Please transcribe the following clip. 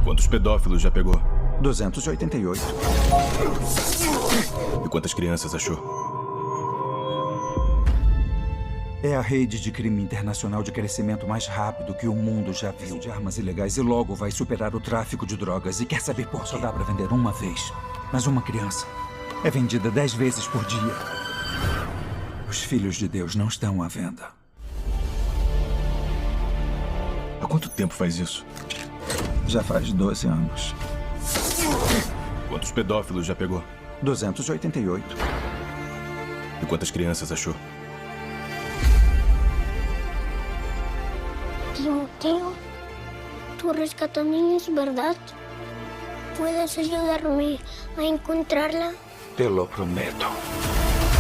Quantos pedófilos já pegou? 288. E quantas crianças achou? É a rede de crime internacional de crescimento mais rápido que o mundo já viu. De armas ilegais e logo vai superar o tráfico de drogas. E quer saber por quê? Só dá pra vender uma vez. Mas uma criança é vendida 10 vezes por dia. Os filhos de Deus não estão à venda. Há quanto tempo faz isso? Já faz 12 anos. Quantos pedófilos já pegou? 288. E quantas crianças achou? Timoteo, tú rescatas niños, ¿verdad? ¿Puedes ayudarme a encontrarla? Te lo prometo.